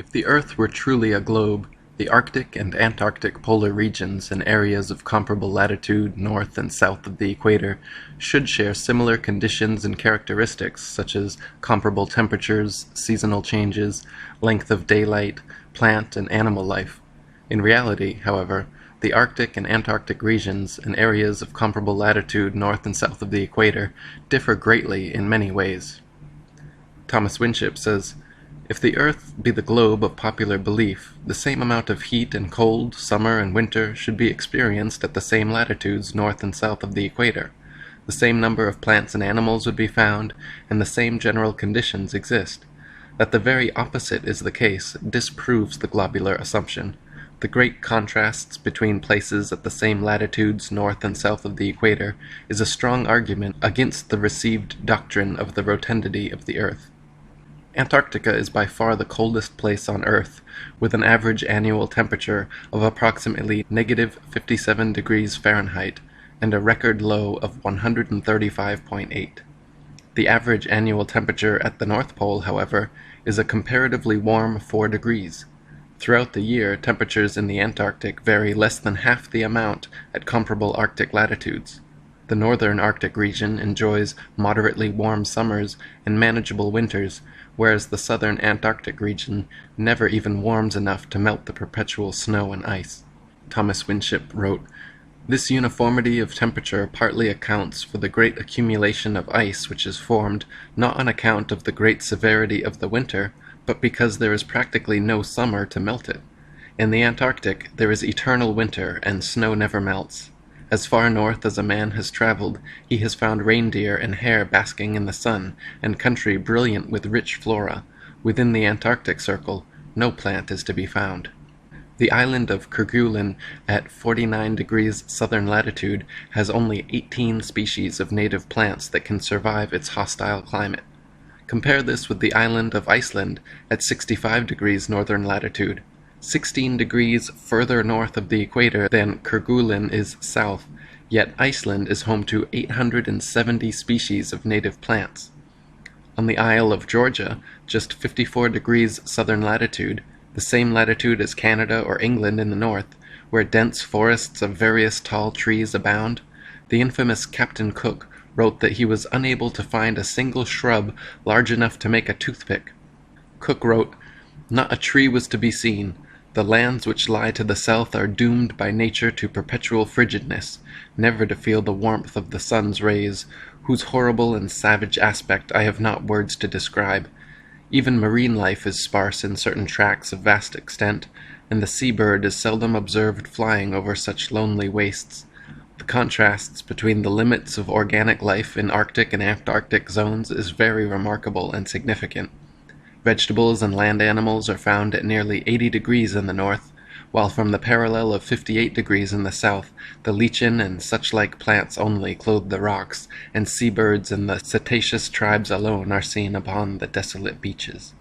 If the Earth were truly a globe, the Arctic and Antarctic polar regions and areas of comparable latitude north and south of the equator should share similar conditions and characteristics such as comparable temperatures, seasonal changes, length of daylight, plant and animal life. In reality, however, the Arctic and Antarctic regions and areas of comparable latitude north and south of the equator differ greatly in many ways. Thomas Winship says, "If the Earth be the globe of popular belief, the same amount of heat and cold, summer and winter, should be experienced at the same latitudes north and south of the equator. The same number of plants and animals would be found, and the same general conditions exist. That the very opposite is the case disproves the globular assumption. The great contrasts between places at the same latitudes north and south of the equator is a strong argument against the received doctrine of the rotundity of the Earth. Antarctica is by far the coldest place on Earth, with an average annual temperature of approximately -57 degrees Fahrenheit and a record low of 135.8. The average annual temperature at the North Pole, however, is a comparatively warm 4 degrees. Throughout the year, temperatures in the Antarctic vary less than half the amount at comparable Arctic latitudes. The northern Arctic region enjoys moderately warm summers and manageable winters, whereas the southern Antarctic region never even warms enough to melt the perpetual snow and ice." Thomas Winship wrote, "This uniformity of temperature partly accounts for the great accumulation of ice which is formed, not on account of the great severity of the winter, but because there is practically no summer to melt it. In the Antarctic there is eternal winter, and snow never melts. As far north as a man has traveled, he has found reindeer and hare basking in the sun, and country brilliant with rich flora. Within the Antarctic Circle, no plant is to be found. The island of Kerguelen at 49 degrees southern latitude has only 18 species of native plants that can survive its hostile climate. Compare this with the island of Iceland at 65 degrees northern latitude. 16 degrees further north of the equator than Kerguelen is south, yet Iceland is home to 870 species of native plants. On the Isle of Georgia, just 54 degrees southern latitude, the same latitude as Canada or England in the north, where dense forests of various tall trees abound, the infamous Captain Cook wrote that he was unable to find a single shrub large enough to make a toothpick. Cook wrote, "Not a tree was to be seen. The lands which lie to the south are doomed by nature to perpetual frigidness, never to feel the warmth of the sun's rays, whose horrible and savage aspect I have not words to describe. Even marine life is sparse in certain tracts of vast extent, and the sea-bird is seldom observed flying over such lonely wastes. The contrasts between the limits of organic life in Arctic and Antarctic zones is very remarkable and significant. Vegetables and land animals are found at nearly 80 degrees in the north, while from the parallel of 58 degrees in the south, the lichen and such-like plants only clothe the rocks, and seabirds and the cetaceous tribes alone are seen upon the desolate beaches.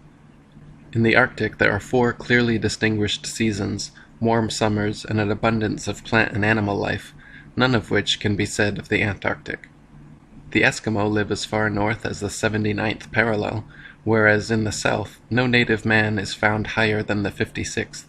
In the Arctic there are 4 clearly distinguished seasons, warm summers, and an abundance of plant and animal life, none of which can be said of the Antarctic. The Eskimo live as far north as the 79th parallel, whereas in the south no native man is found higher than the 56th.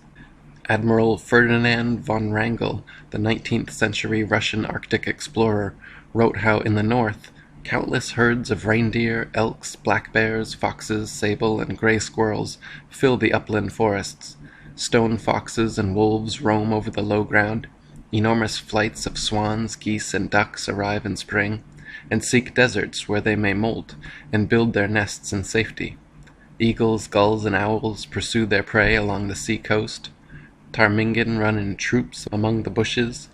Admiral Ferdinand von Wrangel, the 19th century Russian Arctic explorer, wrote how in the north countless herds of reindeer, elks, black bears, foxes, sable, and gray squirrels fill the upland forests. Stone foxes and wolves roam over the low ground. Enormous flights of swans, geese, and ducks arrive in spring, and seek deserts where they may molt and build their nests in safety. Eagles, gulls, and owls pursue their prey along the sea coast. Ptarmigan run in troops among the bushes.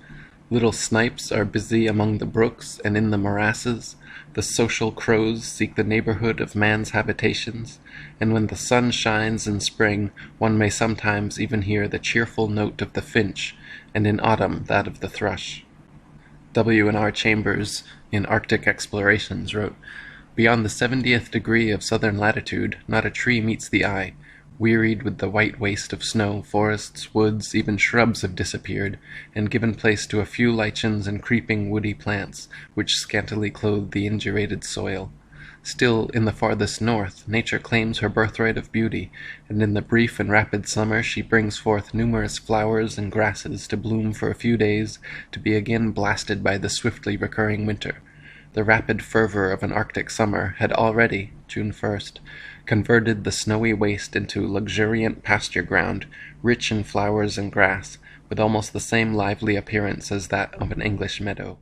Little snipes are busy among the brooks and in the morasses. The social crows seek the neighborhood of man's habitations, and when the sun shines in spring, one may sometimes even hear the cheerful note of the finch, and in autumn that of the thrush." W.N.R. Chambers, in Arctic Explorations, wrote, "Beyond the 70th degree of southern latitude, not a tree meets the eye. Wearied with the white waste of snow, forests, woods, even shrubs have disappeared, and given place to a few lichens and creeping woody plants, which scantily clothe the indurated soil. Still, in the farthest north, nature claims her birthright of beauty, and in the brief and rapid summer she brings forth numerous flowers and grasses to bloom for a few days, to be again blasted by the swiftly recurring winter. The rapid fervor of an Arctic summer had already, June 1st, converted the snowy waste into luxuriant pasture ground, rich in flowers and grass, with almost the same lively appearance as that of an English meadow.